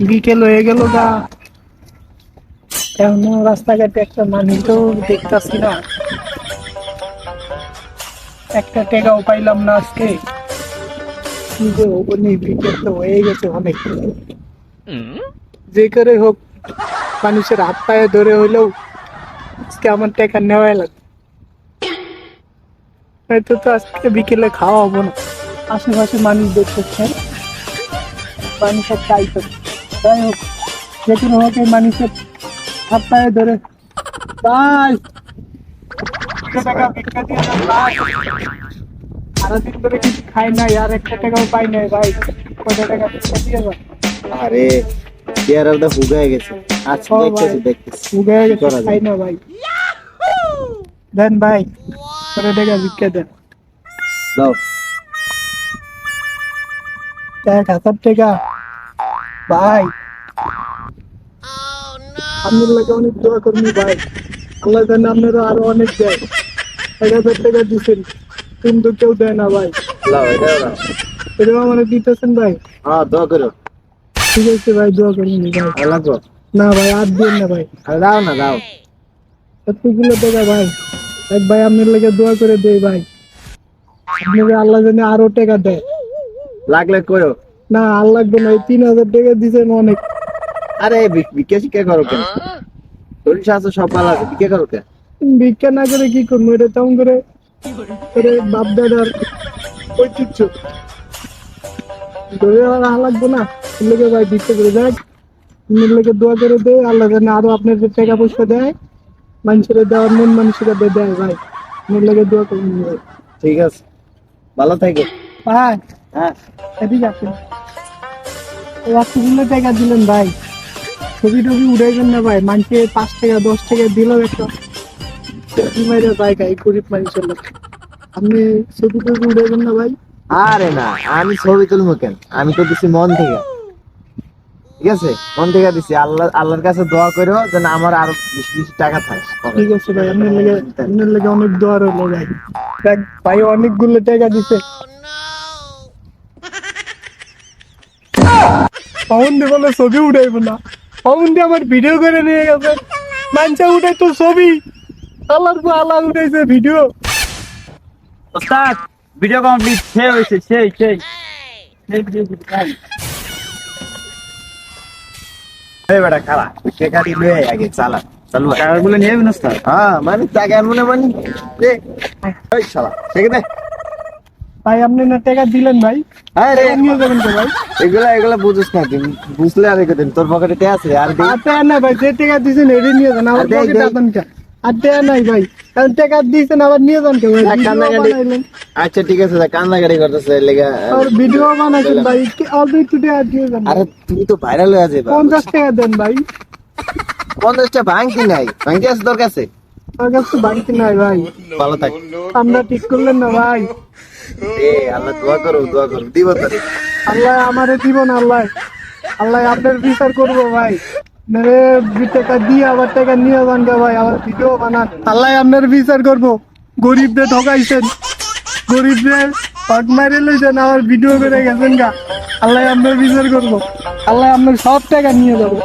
বিকেল হয়ে গেল গা, এখনো রাস্তাঘাটে একটা মানুষও দেখতাছি না, একটা টাকাও পাইলাম না আজকে। কি যে হবো নি, বিকেল তো হয়ে গেছে অনেক। যে করে হোক মানুষের হাত পায়ে ধরে হইলেও আজকে আমার টাকা নেওয়াই লাগবে, হয়তো তো আজকে বিকেলে খাওয়া হবো না। আশেপাশে মানুষ দেখতেছে, মানুষের চাইতো, যাই হোক যে কোনো হোক এই মানুষের হাত পায়ে ধরে ভাই 2 টাকা ভিক্ষা দিয়ে দেন ভাই। সারাদিন ধরে কিছু খাই নাই, আর 1 টাকাও পাই নাই ভাই, কত টাকা ভিক্ষা দিয়ে দেন। আরে চেহারাটা হুগায় গেছে, আজকে দেখতেছি উগায় গেছে, খাই না ভাই। দেন ভাই, কত টাকা ভিক্ষা দেন। দাও 1000 টাকা ভাই, আপনার লাগে অনেক দোয়া করবি ভাই, আল্লাহ জানে আপনারা আরো অনেক দেয়। 1000 টাকা দিচ্ছেন কিন্তু কেউ দেয় না ভাই, লাও এটা না। এটা আমার দিতেছেন ভাই। হ্যাঁ দোয়া করো। ঠিক আছে ভাই, দোয়া করবেন ভাই। আর লাগো না ভাই আর দিন না ভাই, আর দাও না দাও। এতগুলো টাকা ভাই, এক ভাই আপনার লাগে দোয়া করে দেই ভাই, আপনাকে আল্লাহ জানে আরো টাকা দেয়। লাগলে কইও। না আর লাগবে না, এই 3000 টাকা দিচ্ছেন অনেক। আরে ভিক্ষা শিক্ষা করো কেন? শরীর স্বাস্থ্য সব ভালো আছে, ভিক্ষা করো কেন? ভিক্ষা না করে কি করবো, এটা তেমন করে বাপ দাদার ঐতিহ্য ধরে রাখা লাগবে না। এর লেগে ভাই ভিক্ষা করে দেয়, এর লেগে দোয়া করে দেয়, আল্লাহ জানে আরো আপনার যে টাকা পয়সা দেয় মানুষের দেওয়ার মন মানুষেরা দেয় ভাই, এর লেগে দোয়া করবেন ভাই। ঠিক আছে, ভালো থাকো। ভাই হ্যাঁ এদিকে আসেন, এই এতগুলো টাকা দিলেন ভাই, ছবি টবি উঠাইবেন না ভাই, মানুষে 5 টাকা 10 টাকা দিলেও একটা মাইরা জায়গা এই গরিব মানুষের লোক। আপনি ছবি টবি উঠাইবেন না ভাই। আরে না, আমি ছবি তুলবো কেন? আমি তো দিছি মন থেকে, ঠিক আছে? মন থেকে দিছি। আল্লাহর কাছে দোয়া করো যেন আমার আরো বেশি বেশি টাকা থাকে। ঠিক আছে ভাই, আপনার লেগে অনেক দোয়া রইলো ভাই। দেখ ভাই অনেকগুলো টাকা দিছে, অমন দিয়ে বলে ছবি উঠাইবো না, অমন দিয়ে আমার ভিডিও করে নিয়ে গেছে, মানুষে উঠাই তো ছবি, আল্লাহ উঠাইছে ভিডিও। ওস্তাদ ভিডিও কমপ্লিট হয়েছে, সেই এই বেটা খালা, টাকা দিলে আগে চালা চালু। টাকাগুলো নিয়ে যাবেন ওস্তাদ? হ্যাঁ মানে টাকা মনে মানে এই শালা ঠিক আছে। ভাই আপনি না টাকা দিলেন ভাই, হ্যাঁ রে, টাকা নিয়ে যাবেন তো ভাই। এগুলা বুঝিস না তুই, বুঝলে আর রেখে দিন তোর পকেটে আছে আর দিই। আর টাকা নাই ভাই, যে টাকা দিয়েছেন এটাই নিয়ে যান, আমার আর দেই, পকেটে দেই। আছেন কে? আর টাকা নাই ভাই, কারণ টাকা দিয়েছেন আবার নিয়ে যান কে ভাই? কান্নাকাটি। আচ্ছা ঠিক আছে, কান্নাকাটি করতেছে লেগা। আর ভিডিও বানাইছেন ভাই, অল্প একটু টাকা দিয়ে যান। আরে তুই তো ভাইরাল হয়ে যাবে। 50 টাকা দেন ভাই, 50টা ভাঙতি নাই, ভাঙতি আছে তোর কাছে? আমার কাছে বাড়িতে নাই ভাই। ভালো থাক। আমরা ঠিক করলেন না ভাই, আল্লাহ দোয়া করো দিব তোরে। আল্লাহ আমারে দিব না, আল্লাহ আপনার বিচার করবো ভাই। মেরে টাকা দিয়ে আবার টাকা নিয়ে যান গা ভাই, আমার ভিডিও বানান, আল্লাহ আপনার বিচার করবো। গরিবদের ঠকাইছেন, গরিবদের হট মারে লইছেন, আমার ভিডিও করে গেছেন গা, আল্লাহ আপনার বিচার করবো, আল্লাহ আপনার সব টাকা নিয়ে যাবো।